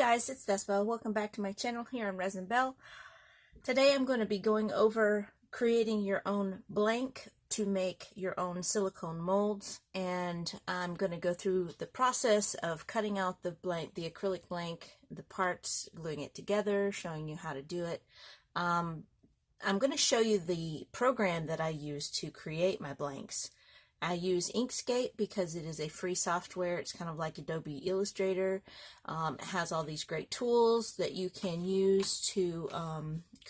guys, it's Despa. Welcome back to my channel here on Resin Bell. Today I'm going to be going over creating your own blank to make your own silicone molds, and I'm going to go through the process of cutting out the blank, the acrylic blank, the parts, gluing it together, showing you how to do it. I'm going to show you the program that I use to create my blanks. I use Inkscape because it is a free software. It's kind of like Adobe Illustrator. It has all these great tools that you can use to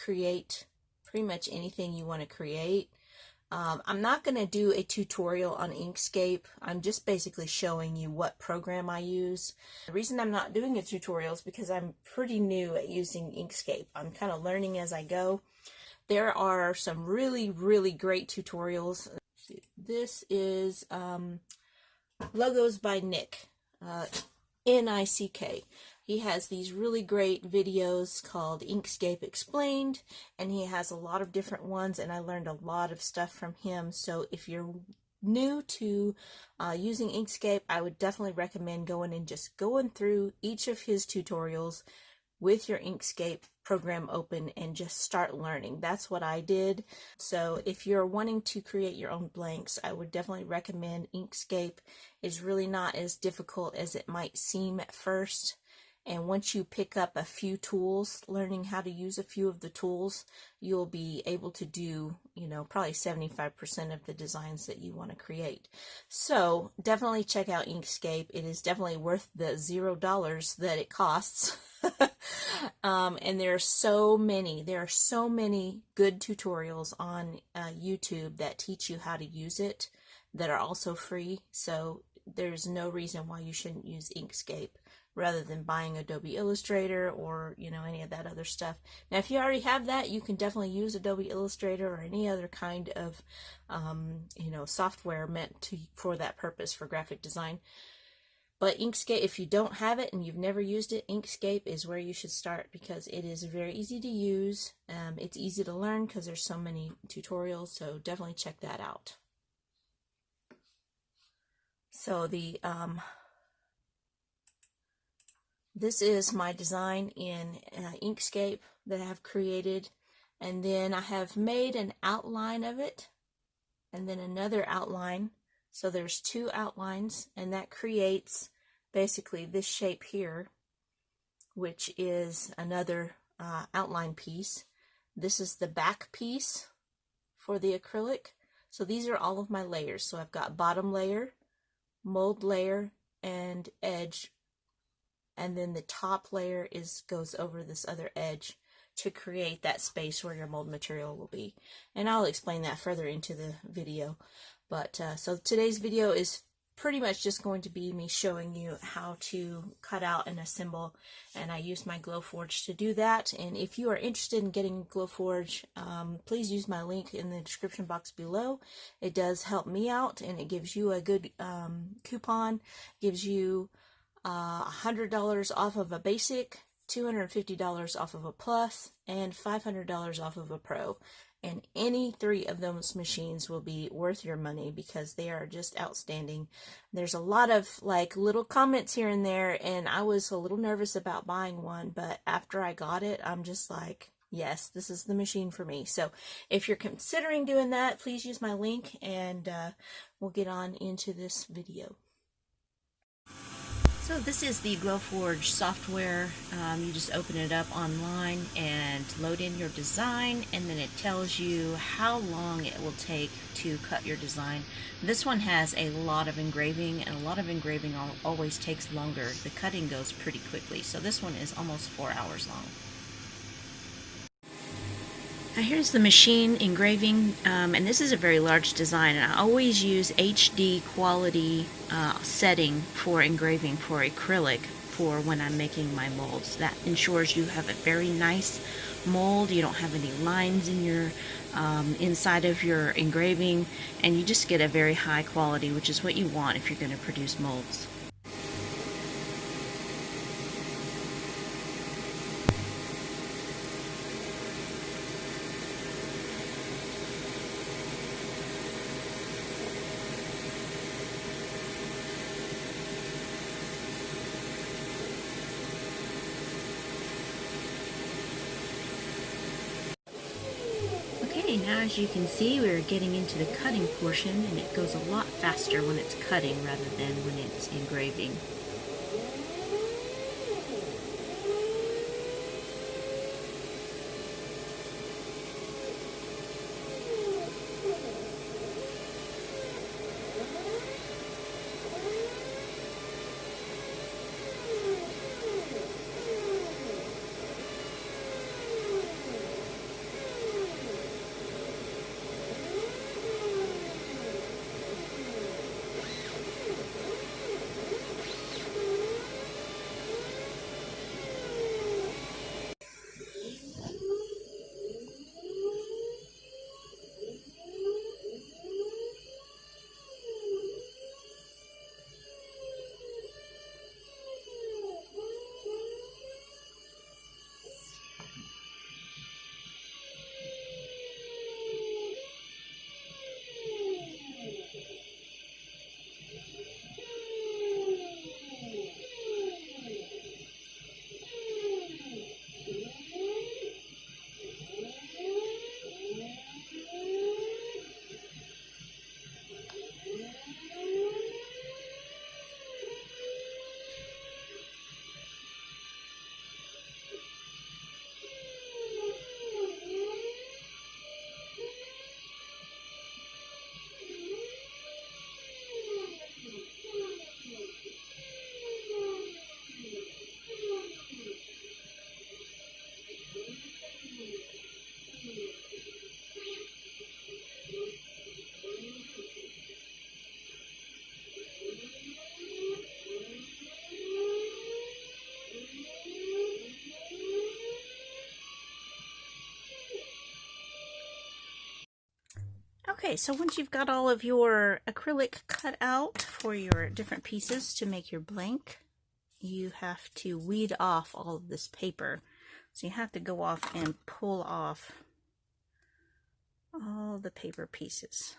create pretty much anything you want to create. I'm not going to do a tutorial on Inkscape. I'm just basically showing you what program I use. The reason I'm not doing a tutorial is because I'm pretty new at using Inkscape. I'm kind of learning as I go. There are some really great tutorials. This is Logos by Nick, N-I-C-K. He has these really great videos called Inkscape Explained, and he has a lot of different ones, and I learned a lot of stuff from him. So if you're new to using Inkscape, I would definitely recommend going and just going through each of his tutorials with your Inkscape program open and just start learning. That's what I did. So if you're wanting to create your own blanks, I would definitely recommend Inkscape. It's really not as difficult as it might seem at first. And once you pick up a few tools, learning how to use a few of the tools, you'll be able to do, probably 75% of the designs that you want to create. So definitely check out Inkscape. It is definitely worth the $0 that it costs. And there are so many good tutorials on YouTube that teach you how to use it that are also free. So there's no reason why you shouldn't use Inkscape rather than buying Adobe Illustrator or any of that other stuff. Now if you already have that, you can definitely use Adobe Illustrator or any other kind of software meant for that purpose, for graphic design. But Inkscape, if you don't have it and you've never used it, Inkscape is where you should start because it is very easy to use. It's easy to learn because there's so many tutorials, so definitely check that out. So this is my design in Inkscape that I have created, and then I have made an outline of it and then another outline. So there's two outlines, and that creates basically this shape here, which is another outline piece. This is the back piece for the acrylic. So these are all of my layers. So I've got bottom layer, mold layer, and edge, and then the top layer goes over this other edge to create that space where your mold material will be. And I'll explain that further into the video. But so today's video is pretty much just going to be me showing you how to cut out and assemble, and I use my GlowForge to do that. And if you are interested in getting GlowForge, please use my link in the description box below. It does help me out, and it gives you a good coupon, gives you $100 off of a basic, $250 off of a plus, and $500 off of a pro. And any three of those machines will be worth your money because they are just outstanding. There's a lot of little comments here and there, and I was a little nervous about buying one, but after I got it, I'm just like, yes, this is the machine for me. So if you're considering doing that, please use my link, and we'll get on into this video. So this is the GlowForge software. You just open it up online and load in your design, and then it tells you how long it will take to cut your design. This one has a lot of engraving, and a lot of engraving always takes longer. The cutting goes pretty quickly, so this one is almost 4 hours long. Now here's the machine engraving, and this is a very large design, and I always use HD quality setting for engraving for acrylic for when I'm making my molds. That ensures you have a very nice mold, you don't have any lines in your inside of your engraving, and you just get a very high quality, which is what you want if you're going to produce molds. Okay, now as you can see, we're getting into the cutting portion, and it goes a lot faster when it's cutting rather than when it's engraving. Okay, so once you've got all of your acrylic cut out for your different pieces to make your blank, you have to weed off all of this paper. So you have to go off and pull off all the paper pieces.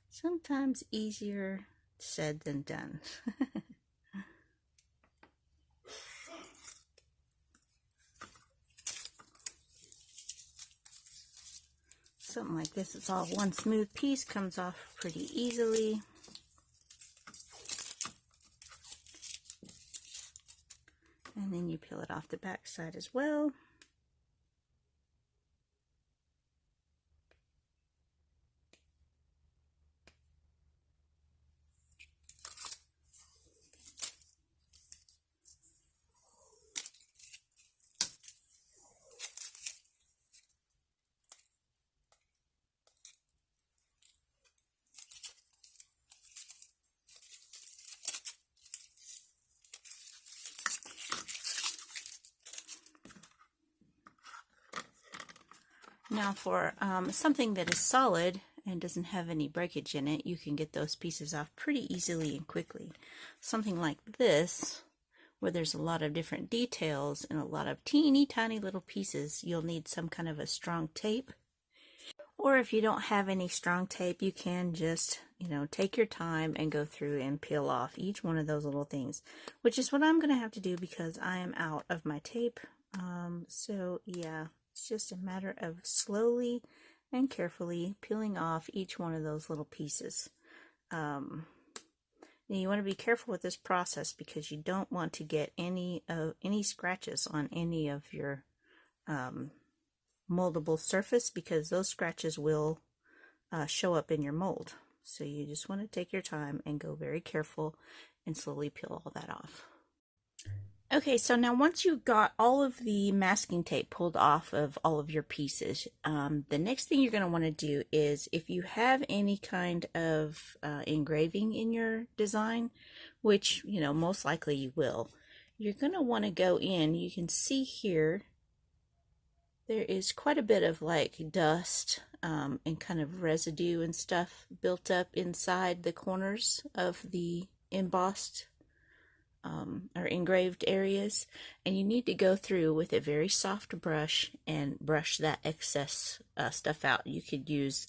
Sometimes easier said than done. Something like this, it's all one smooth piece, comes off pretty easily. And then you peel it off the back side as well. Now for something that is solid and doesn't have any breakage in it, you can get those pieces off pretty easily and quickly. Something like this, where there's a lot of different details and a lot of teeny tiny little pieces, you'll need some kind of a strong tape. Or if you don't have any strong tape, you can just, take your time and go through and peel off each one of those little things, which is what I'm going to have to do because I am out of my tape. So yeah. It's just a matter of slowly and carefully peeling off each one of those little pieces. You want to be careful with this process because you don't want to get any scratches on any of your moldable surface, because those scratches will show up in your mold. So you just want to take your time and go very careful and slowly peel all that off. Okay, so now once you've got all of the masking tape pulled off of all of your pieces, the next thing you're going to want to do is, if you have any kind of engraving in your design, which, most likely you will, you're going to want to go in. You can see here, there is quite a bit of like dust and kind of residue and stuff built up inside the corners of the embossed or engraved areas, and you need to go through with a very soft brush and brush that excess stuff out. You could use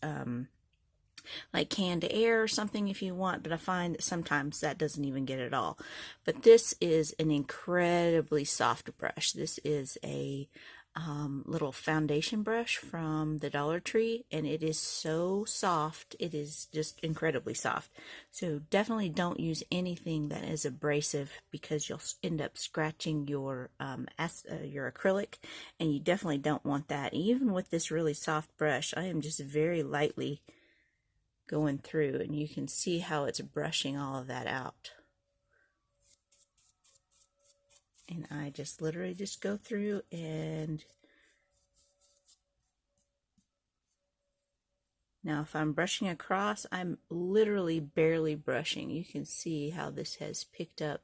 like canned air or something if you want, but I find that sometimes that doesn't even get it all. But this is an incredibly soft brush. This is a little foundation brush from the Dollar Tree, and it is so soft. It is just incredibly soft. So definitely don't use anything that is abrasive, because you'll end up scratching your acrylic, and you definitely don't want that. Even with this really soft brush, I am just very lightly going through, and you can see how it's brushing all of that out. And I just literally just go through, and now if I'm brushing across, I'm literally barely brushing. You can see how this has picked up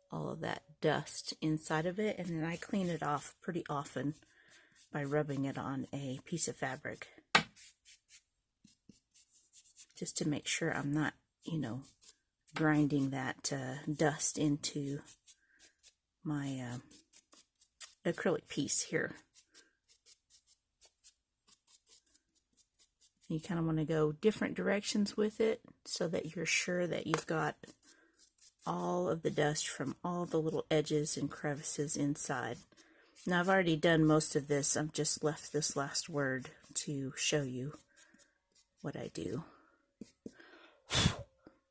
all of that dust inside of it, and then I clean it off pretty often by rubbing it on a piece of fabric, just to make sure I'm not, grinding that dust into my acrylic piece here. You kind of want to go different directions with it so that you're sure that you've got all of the dust from all the little edges and crevices inside. Now I've already done most of this. I've just left this last word to show you what I do.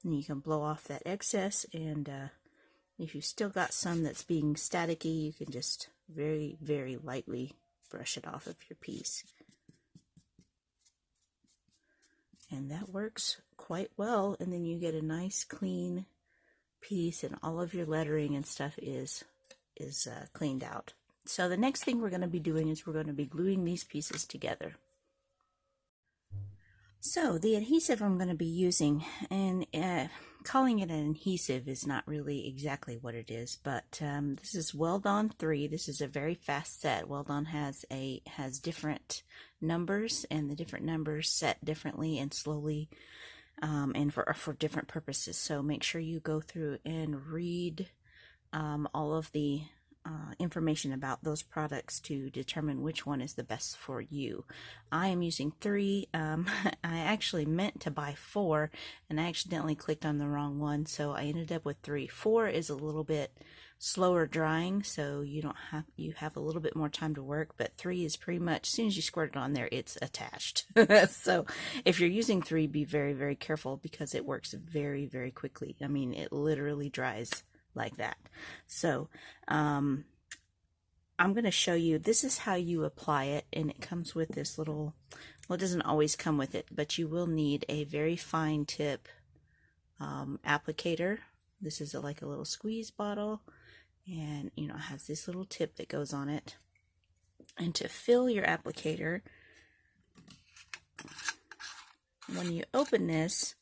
And you can blow off that excess, and if you've still got some that's being staticky, you can just very, very lightly brush it off of your piece. And that works quite well, and then you get a nice clean piece, and all of your lettering and stuff is cleaned out. So the next thing we're going to be doing is we're going to be gluing these pieces together. So the adhesive I'm going to be using, and calling it an adhesive is not really exactly what it is, but this is Weld On 3. This is a very fast set. Weld On has different numbers, and the different numbers set differently and slowly, and for different purposes. So make sure you go through and read all of the information about those products to determine which one is the best for you. I am using 3. I actually meant to buy 4, and I accidentally clicked on the wrong one, so I ended up with 3. 4 is a little bit slower drying, so you have a little bit more time to work, but 3 is pretty much, as soon as you squirt it on there, it's attached. So if you're using 3, be very, very careful, because it works very, very quickly. I mean, it literally dries like that. So I'm going to show you, this is how you apply it, and it comes with this little, well, it doesn't always come with it, but you will need a very fine tip applicator. This is like a little squeeze bottle, and it has this little tip that goes on it. And to fill your applicator, when you open this,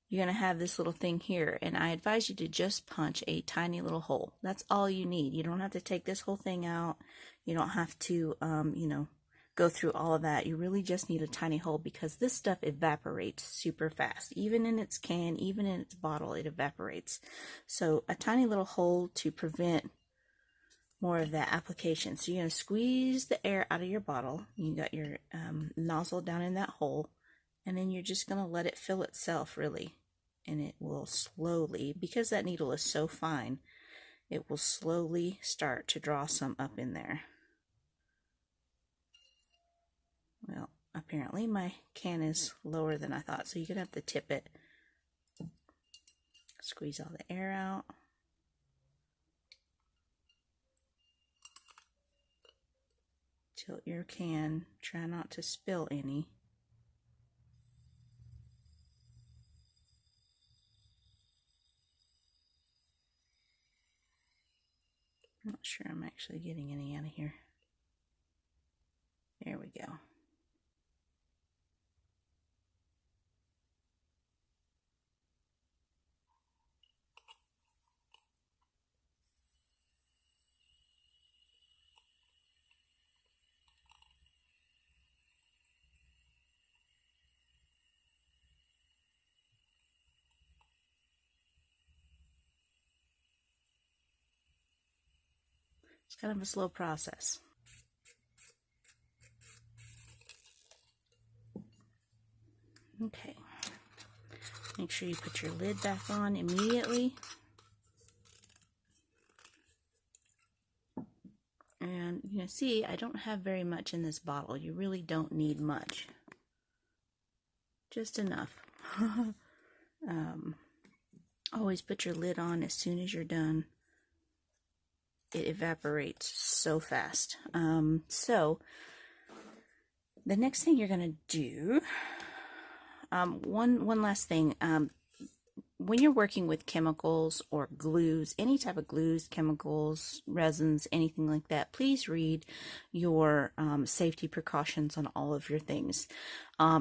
you're going to have this little thing here, and I advise you to just punch a tiny little hole. That's all you need. You don't have to take this whole thing out. You don't have to, go through all of that. You really just need a tiny hole, because this stuff evaporates super fast. Even in its can, even in its bottle, it evaporates. So a tiny little hole to prevent more of that application. So you're going to squeeze the air out of your bottle. You got your nozzle down in that hole, and then you're just going to let it fill itself, really. And it will slowly, because that needle is so fine, it will slowly start to draw some up in there. Well, apparently my can is lower than I thought, so you're going to have to tip it. Squeeze all the air out. Tilt your can. Try not to spill any. I'm not sure I'm actually getting any out of here. There we go. It's kind of a slow process. Okay. Make sure you put your lid back on immediately. And you can see I don't have very much in this bottle. You really don't need much. Just enough. Always put your lid on as soon as you're done. It evaporates so fast. So the next thing you're going to do, one last thing. When you're working with chemicals or glues, any type of glues, chemicals, resins, anything like that, please read your safety precautions on all of your things.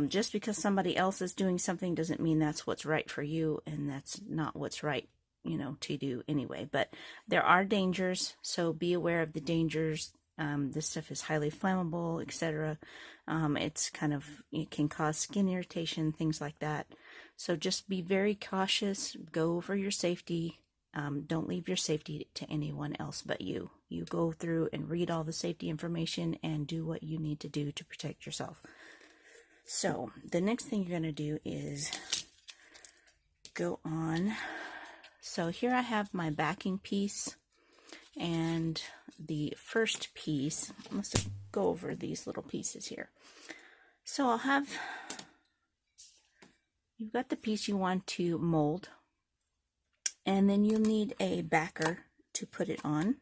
Just because somebody else is doing something doesn't mean that's what's right for you, and that's not what's right, you know, to do anyway. But there are dangers, so be aware of the dangers. This stuff is highly flammable, etc. It can cause skin irritation, things like that. So just be very cautious. Go over your safety. Don't leave your safety to anyone else but you. You go through and read all the safety information and do what you need to do to protect yourself. So the next thing you're going to do is go on. So here I have my backing piece and the first piece. Let's go over these little pieces here. So you've got the piece you want to mold, and then you'll need a backer to put it on.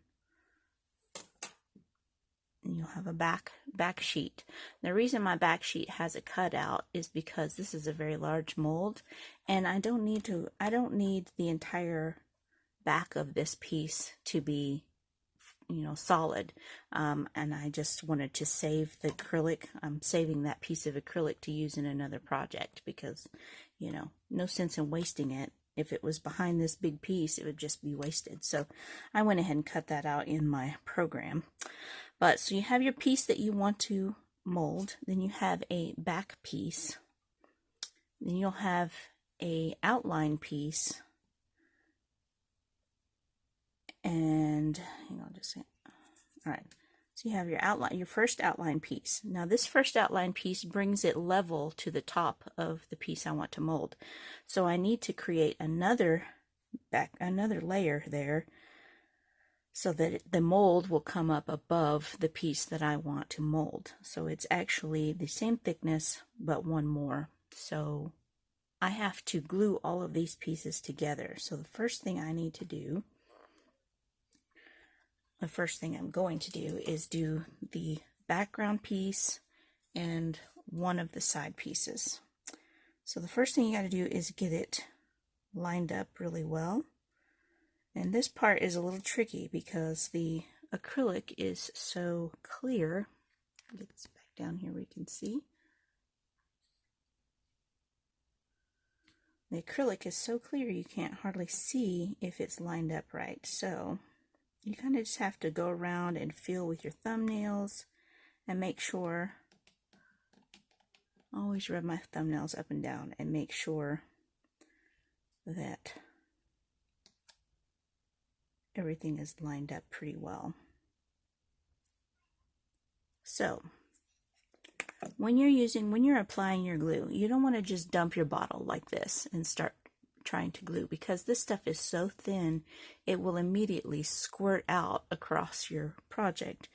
And you'll have a back sheet. The reason my back sheet has a cutout is because this is a very large mold, and I don't need the entire back of this piece to be, you know, solid. And I just wanted to save the acrylic. I'm saving that piece of acrylic to use in another project because, you know, no sense in wasting it. If it was behind this big piece, it would just be wasted. So I went ahead and cut that out in my program. But so you have your piece that you want to mold, then you have a back piece, then you'll have a outline piece, and hang on just a second. All right, so you have your outline, your first outline piece. Now this first outline piece brings it level to the top of the piece I want to mold. So I need to create another layer there, so that the mold will come up above the piece that I want to mold. So it's actually the same thickness, but one more. So I have to glue all of these pieces together. So the first thing I'm going to do is do the background piece and one of the side pieces. So the first thing you got to do is get it lined up really well. And this part is a little tricky because the acrylic is so clear. I'll get this back down here where you can see. The acrylic is so clear you can't hardly see if it's lined up right. So you kind of just have to go around and feel with your thumbnails and make sure. Always rub my thumbnails up and down and make sure that everything is lined up pretty well. So when you're applying your glue, you don't want to just dump your bottle like this and start trying to glue, because this stuff is so thin it will immediately squirt out across your project.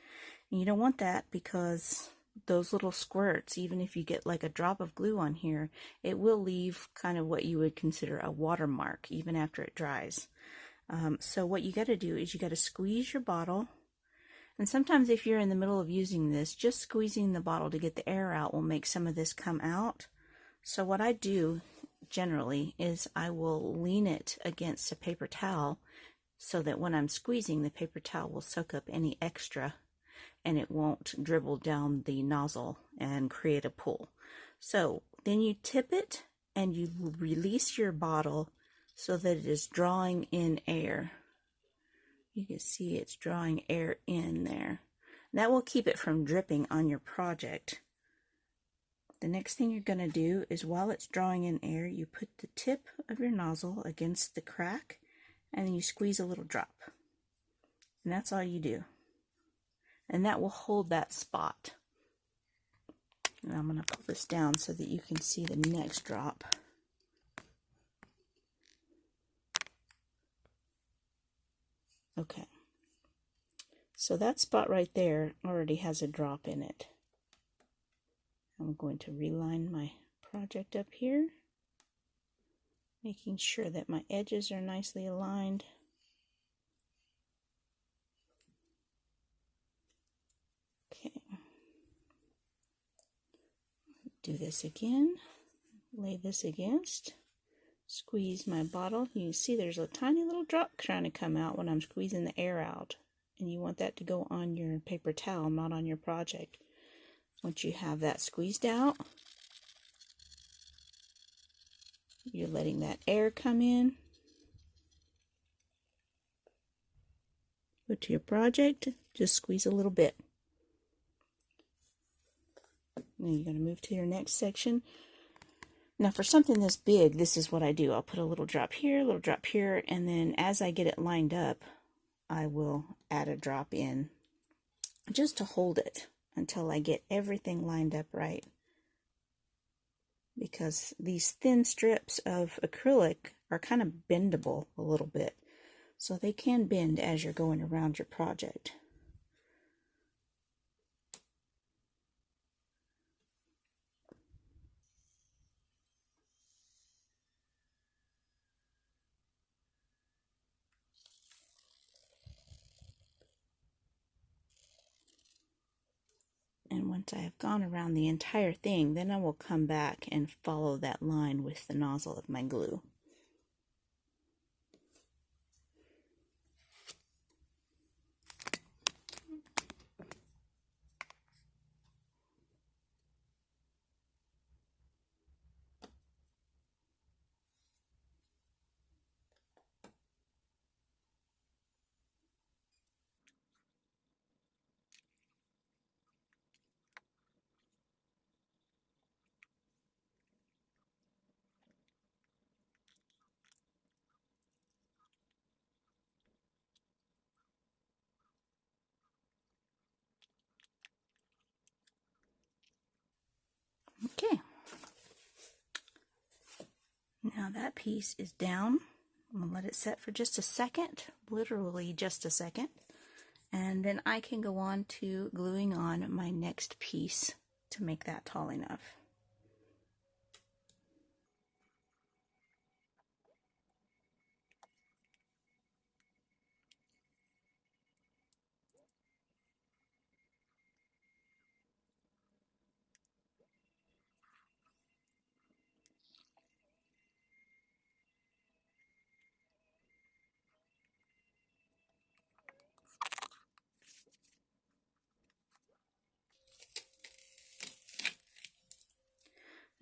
And you don't want that, because those little squirts, even if you get like a drop of glue on here, it will leave kind of what you would consider a watermark even after it dries. So what you got to do is you got to squeeze your bottle, and sometimes if you're in the middle of using this, just squeezing the bottle to get the air out will make some of this come out. So what I do generally is I will lean it against a paper towel so that when I'm squeezing, the paper towel will soak up any extra and it won't dribble down the nozzle and create a pool. So then you tip it and you release your bottle so that it is drawing in air. You can see it's drawing air in there. That will keep it from dripping on your project. The next thing you're going to do is, while it's drawing in air, you put the tip of your nozzle against the crack and then you squeeze a little drop. And that's all you do. And that will hold that spot. And I'm going to pull this down so that you can see the next drop. Okay. So that spot right there already has a drop in it. I'm going to reline my project up here, making sure that my edges are nicely aligned. Okay. Do this again. Lay this against. Squeeze my bottle. You can see there's a tiny little drop trying to come out when I'm squeezing the air out. And you want that to go on your paper towel, not on your project. Once you have that squeezed out, you're letting that air come in. Go to your project, just squeeze a little bit. Then you're going to move to your next section. Now for something this big, this is what I do. I'll put a little drop here, a little drop here, and then as I get it lined up, I will add a drop in just to hold it until I get everything lined up right. Because these thin strips of acrylic are kind of bendable a little bit. So they can bend as you're going around your project. And once I have gone around the entire thing, then I will come back and follow that line with the nozzle of my glue. Okay. Now that piece is down. I'm going to let it set for just a second, literally just a second. And then I can go on to gluing on my next piece to make that tall enough.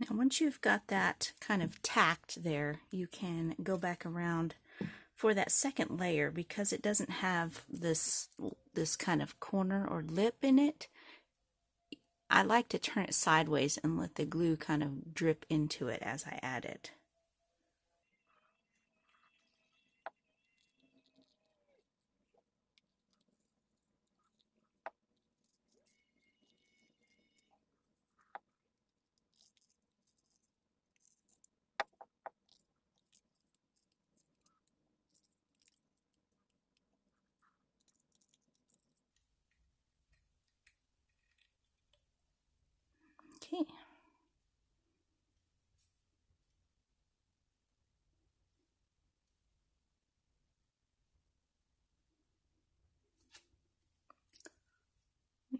Now once you've got that kind of tacked there, you can go back around for that second layer because it doesn't have this kind of corner or lip in it. I like to turn it sideways and let the glue kind of drip into it as I add it. Okay.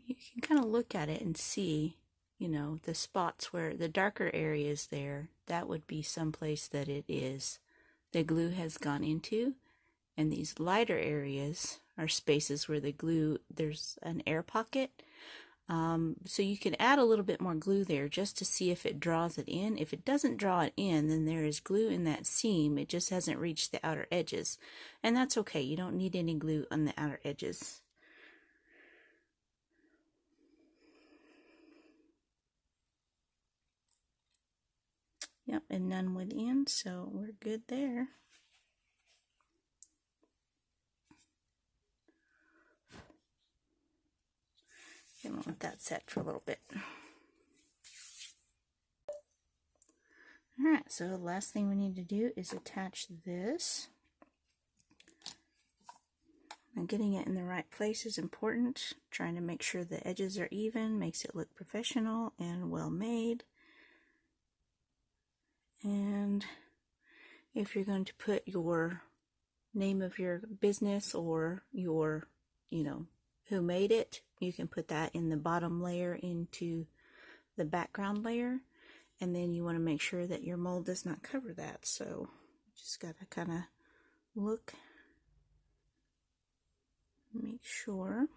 You can kind of look at it and see, you know, the spots where the darker areas there, that would be someplace that the glue has gone into. And these lighter areas are spaces where there's an air pocket. So you can add a little bit more glue there just to see if it draws it in. If it doesn't draw it in, then there is glue in that seam. It just hasn't reached the outer edges. And that's okay. You don't need any glue on the outer edges. Yep, and none went in, so we're good there. I'm gonna let that set for a little bit. Alright, so the last thing we need to do is attach this. And getting it in the right place is important. Trying to make sure the edges are even makes it look professional and well made. And if you're going to put your name of your business or your, who made it, you can put that in the bottom layer into the background layer. And then you want to make sure that your mold does not cover that. So just got to kind of look, make sure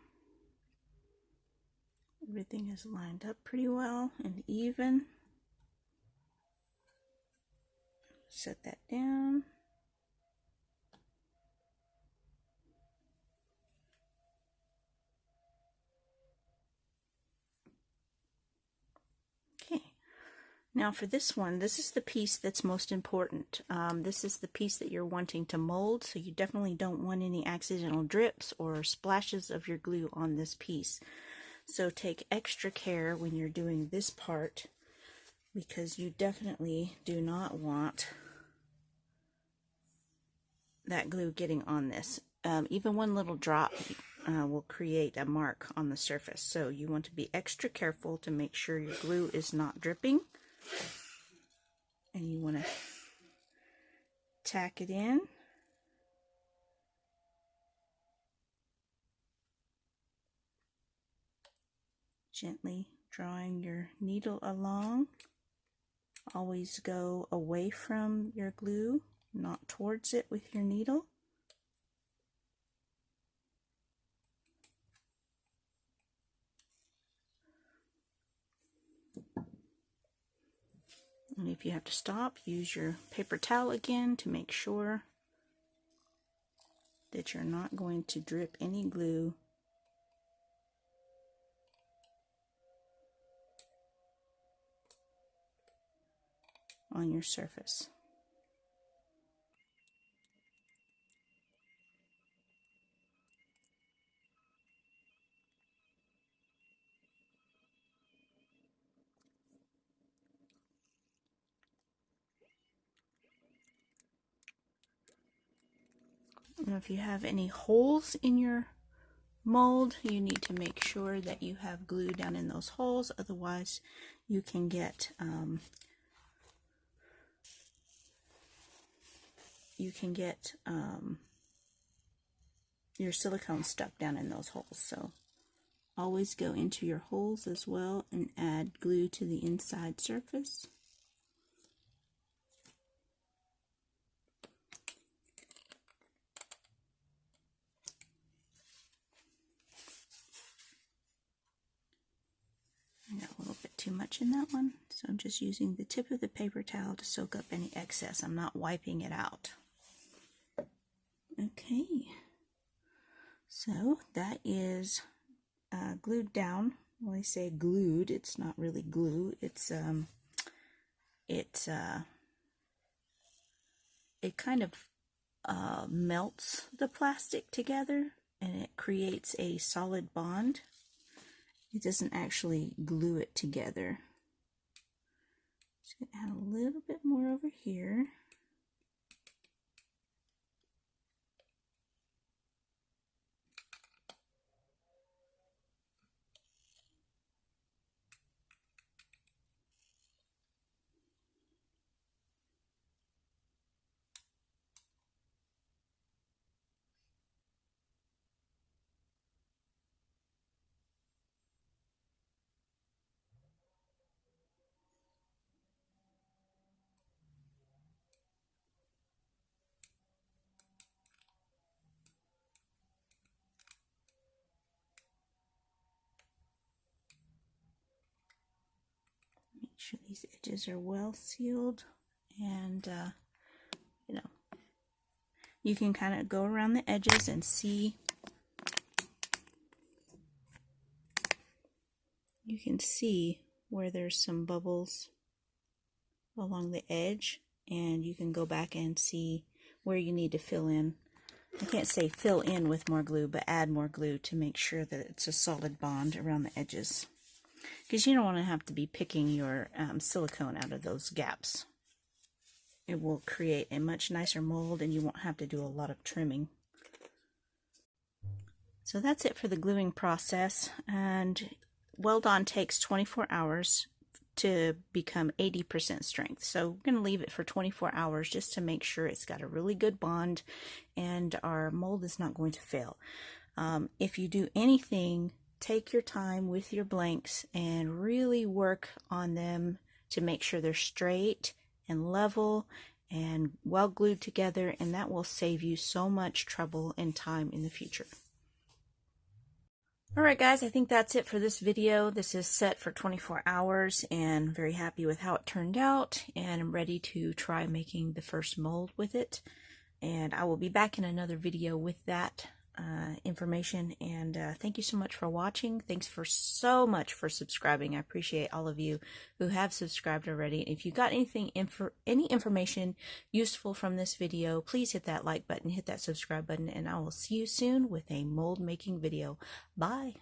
everything is lined up pretty well and even. Set that down. Okay, now for this one, this is the piece that's most important. This is the piece that you're wanting to mold, so you definitely don't want any accidental drips or splashes of your glue on this piece. So take extra care when you're doing this part, because you definitely do not want that glue getting on this. Even one little drop will create a mark on the surface, so you want to be extra careful to make sure your glue is not dripping, and you want to tack it in. Gently drawing your needle along. Always go away from your glue, not towards it with your needle. And if you have to stop, use your paper towel again to make sure that you're not going to drip any glue on your surface. Now, if you have any holes in your mold, you need to make sure that you have glue down in those holes, otherwise you can get your silicone stuck down in those holes. So always go into your holes as well and add glue to the inside surface. I got a little bit too much in that one, so I'm just using the tip of the paper towel to soak up any excess. I'm not wiping it out. Okay, so that is glued down. When I say glued, it's not really glue. It's it kind of melts the plastic together, and it creates a solid bond. It doesn't actually glue it together. Just gonna add a little bit more over here. Make sure these edges are well sealed, and you can kind of go around the edges and see. You can see where there's some bubbles along the edge, and you can go back and see where you need to fill in. I can't say fill in with more glue, but add more glue to make sure that it's a solid bond around the edges, because you don't want to have to be picking your silicone out of those gaps. it will create a much nicer mold and you won't have to do a lot of trimming. So that's it for the gluing process, and weld on takes 24 hours to become 80% strength. So we're going to leave it for 24 hours just to make sure it's got a really good bond and our mold is not going to fail. If you do anything, take your time with your blanks and really work on them to make sure they're straight and level and well glued together, and that will save you so much trouble and time in the future. Alright guys, I think that's it for this video. This is set for 24 hours and very happy with how it turned out, and I'm ready to try making the first mold with it. And I will be back in another video with that information, and thank you so much for watching. Thanks so much for subscribing. I appreciate all of you who have subscribed already. If you got any information useful from this video, please hit that like button, hit that subscribe button, and I will see you soon with a mold making video. Bye.